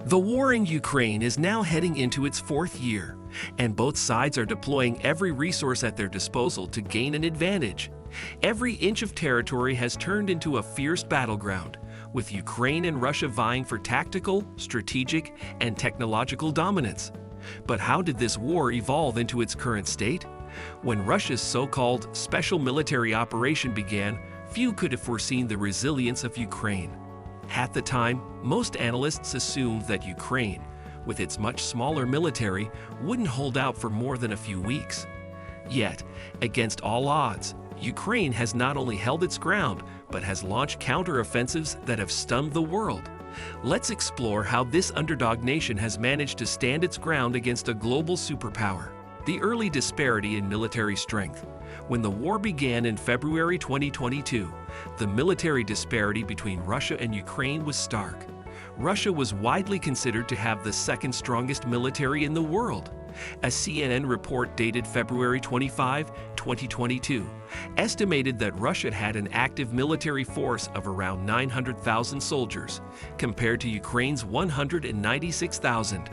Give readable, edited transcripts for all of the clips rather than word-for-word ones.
The war in Ukraine is now heading into its fourth year, and both sides are deploying every resource at their disposal to gain an advantage. Every inch of territory has turned into a fierce battleground, with Ukraine and Russia vying for tactical, strategic, and technological dominance. But how did this war evolve into its current state? When Russia's so-called special military operation began, few could have foreseen the resilience of Ukraine. At the time, most analysts assumed that Ukraine, with its much smaller military, wouldn't hold out for more than a few weeks. Yet, against all odds, Ukraine has not only held its ground, but has launched counteroffensives that have stunned the world. Let's explore how this underdog nation has managed to stand its ground against a global superpower. The early disparity in military strength. When the war began in February 2022, the military disparity between Russia and Ukraine was stark. Russia was widely considered to have the second strongest military in the world. A CNN report dated February 25, 2022, estimated that Russia had an active military force of around 900,000 soldiers, compared to Ukraine's 196,000.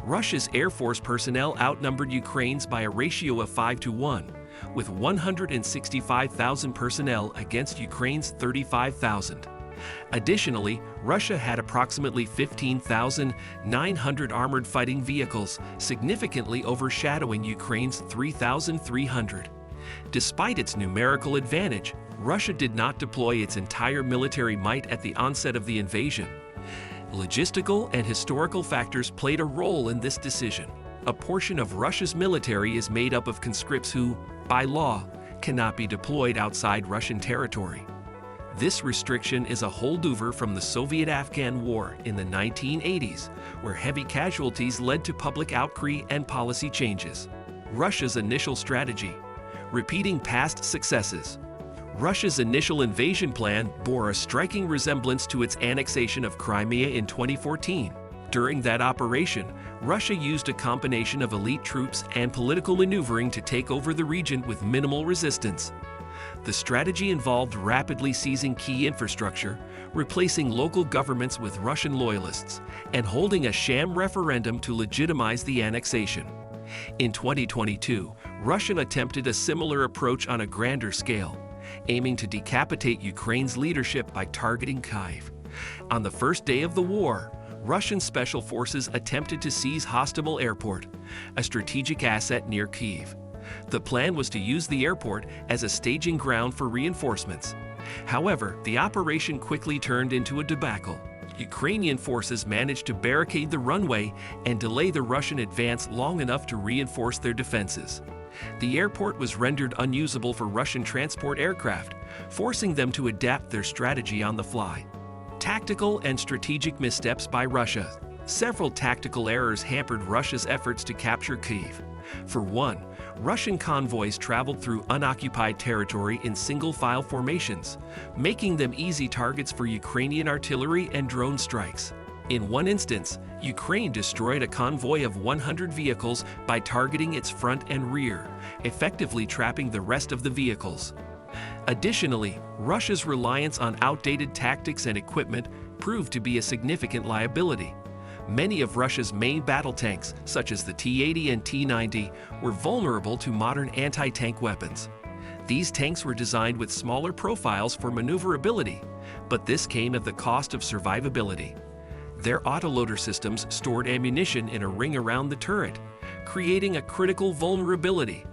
Russia's Air Force personnel outnumbered Ukraine's by a ratio of 5-1, with 165,000 personnel against Ukraine's 35,000. Additionally, Russia had approximately 15,900 armored fighting vehicles, significantly overshadowing Ukraine's 3,300. Despite its numerical advantage, Russia did not deploy its entire military might at the onset of the invasion. Logistical and historical factors played a role in this decision. A portion of Russia's military is made up of conscripts who, by law, cannot be deployed outside Russian territory. This restriction is a holdover from the Soviet-Afghan War in the 1980s, where heavy casualties led to public outcry and policy changes. Russia's initial strategy: repeating past successes. Russia's initial invasion plan bore a striking resemblance to its annexation of Crimea in 2014. During that operation, Russia used a combination of elite troops and political maneuvering to take over the region with minimal resistance. The strategy involved rapidly seizing key infrastructure, replacing local governments with Russian loyalists, and holding a sham referendum to legitimize the annexation. In 2022, Russia attempted a similar approach on a grander scale, aiming to decapitate Ukraine's leadership by targeting Kyiv. On the first day of the war, Russian special forces attempted to seize Hostomel Airport, a strategic asset near Kyiv. The plan was to use the airport as a staging ground for reinforcements. However, the operation quickly turned into a debacle. Ukrainian forces managed to barricade the runway and delay the Russian advance long enough to reinforce their defenses. The airport was rendered unusable for Russian transport aircraft, forcing them to adapt their strategy on the fly. Tactical and strategic missteps by Russia. Several tactical errors hampered Russia's efforts to capture Kyiv. For one, Russian convoys traveled through unoccupied territory in single-file formations, making them easy targets for Ukrainian artillery and drone strikes. In one instance, Ukraine destroyed a convoy of 100 vehicles by targeting its front and rear, effectively trapping the rest of the vehicles. Additionally, Russia's reliance on outdated tactics and equipment proved to be a significant liability. Many of Russia's main battle tanks, such as the T-80 and T-90, were vulnerable to modern anti-tank weapons. These tanks were designed with smaller profiles for maneuverability, but this came at the cost of survivability. Their autoloader systems stored ammunition in a ring around the turret, creating a critical vulnerability.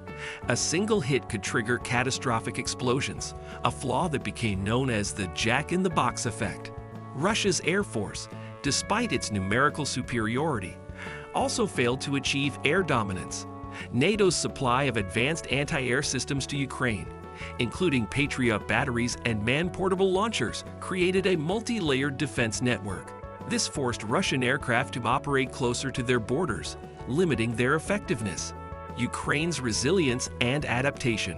A single hit could trigger catastrophic explosions, a flaw that became known as the jack-in-the-box effect. Russia's Air Force, despite its numerical superiority, also failed to achieve air dominance. NATO's supply of advanced anti-air systems to Ukraine, including Patriot batteries and man-portable launchers, created a multi-layered defense network. This forced Russian aircraft to operate closer to their borders, limiting their effectiveness. Ukraine's resilience and adaptation.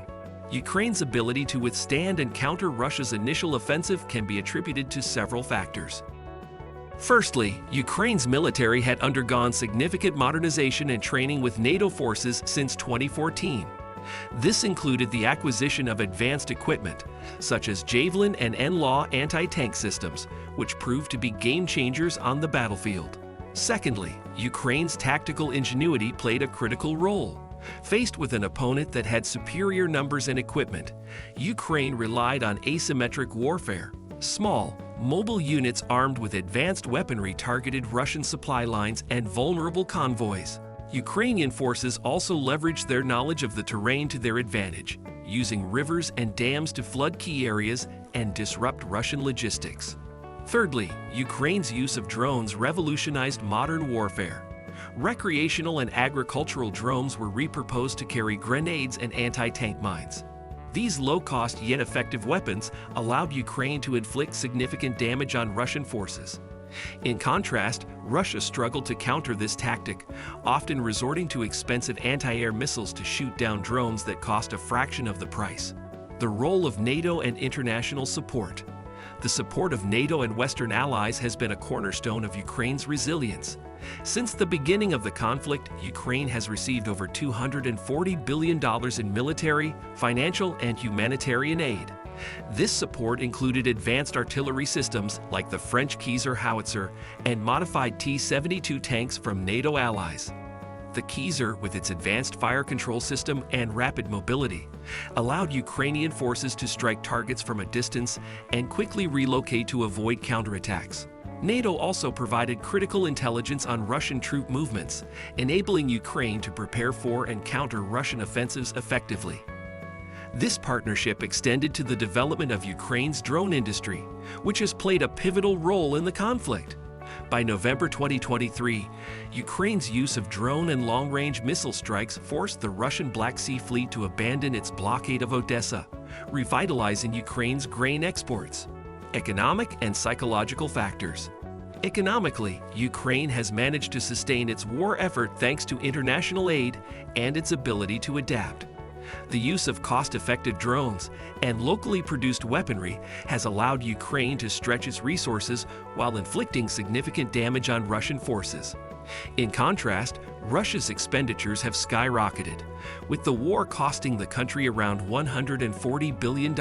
Ukraine's ability to withstand and counter Russia's initial offensive can be attributed to several factors. Firstly, Ukraine's military had undergone significant modernization and training with NATO forces since 2014. This included the acquisition of advanced equipment, such as Javelin and NLAW anti-tank systems, which proved to be game changers on the battlefield. Secondly, Ukraine's tactical ingenuity played a critical role. Faced with an opponent that had superior numbers and equipment, Ukraine relied on asymmetric warfare. Small, mobile units armed with advanced weaponry targeted Russian supply lines and vulnerable convoys. Ukrainian forces also leveraged their knowledge of the terrain to their advantage, using rivers and dams to flood key areas and disrupt Russian logistics. Thirdly, Ukraine's use of drones revolutionized modern warfare. Recreational and agricultural drones were repurposed to carry grenades and anti-tank mines. These low-cost yet effective weapons allowed Ukraine to inflict significant damage on Russian forces. In contrast, Russia struggled to counter this tactic, often resorting to expensive anti-air missiles to shoot down drones that cost a fraction of the price. The role of NATO and international support. The support of NATO and Western allies has been a cornerstone of Ukraine's resilience. Since the beginning of the conflict, Ukraine has received over $240 billion in military, financial, and humanitarian aid. This support included advanced artillery systems like the French Kaiser howitzer and modified T-72 tanks from NATO allies. The Kaiser, with its advanced fire control system and rapid mobility, allowed Ukrainian forces to strike targets from a distance and quickly relocate to avoid counterattacks. NATO also provided critical intelligence on Russian troop movements, enabling Ukraine to prepare for and counter Russian offensives effectively. This partnership extended to the development of Ukraine's drone industry, which has played a pivotal role in the conflict. By November 2023, Ukraine's use of drone and long-range missile strikes forced the Russian Black Sea Fleet to abandon its blockade of Odessa, revitalizing Ukraine's grain exports. Economic and psychological factors. Economically, Ukraine has managed to sustain its war effort thanks to international aid and its ability to adapt. The use of cost-effective drones and locally produced weaponry has allowed Ukraine to stretch its resources while inflicting significant damage on Russian forces. In contrast, Russia's expenditures have skyrocketed, with the war costing the country around $140 billion in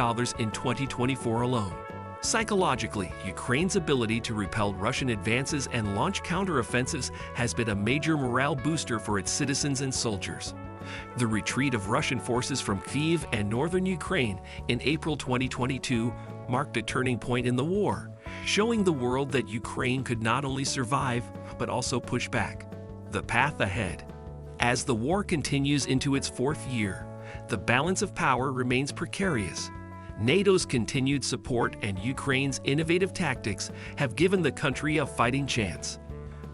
2024 alone. Psychologically, Ukraine's ability to repel Russian advances and launch counteroffensives has been a major morale booster for its citizens and soldiers. The retreat of Russian forces from Kyiv and northern Ukraine in April 2022 marked a turning point in the war, showing the world that Ukraine could not only survive, but also push back. The path ahead. As the war continues into its fourth year, the balance of power remains precarious. NATO's continued support and Ukraine's innovative tactics have given the country a fighting chance.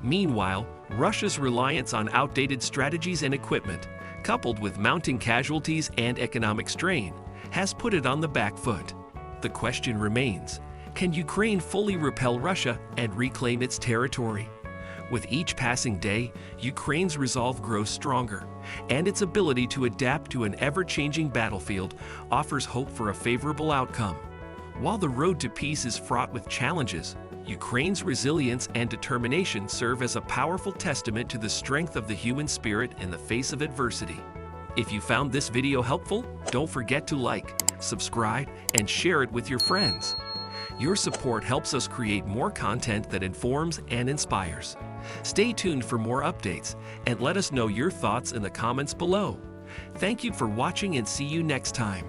Meanwhile, Russia's reliance on outdated strategies and equipment, coupled with mounting casualties and economic strain, has put it on the back foot. The question remains, can Ukraine fully repel Russia and reclaim its territory? With each passing day, Ukraine's resolve grows stronger, and its ability to adapt to an ever-changing battlefield offers hope for a favorable outcome. While the road to peace is fraught with challenges, Ukraine's resilience and determination serve as a powerful testament to the strength of the human spirit in the face of adversity. If you found this video helpful, don't forget to like, subscribe, and share it with your friends. Your support helps us create more content that informs and inspires. Stay tuned for more updates and let us know your thoughts in the comments below. Thank you for watching and see you next time.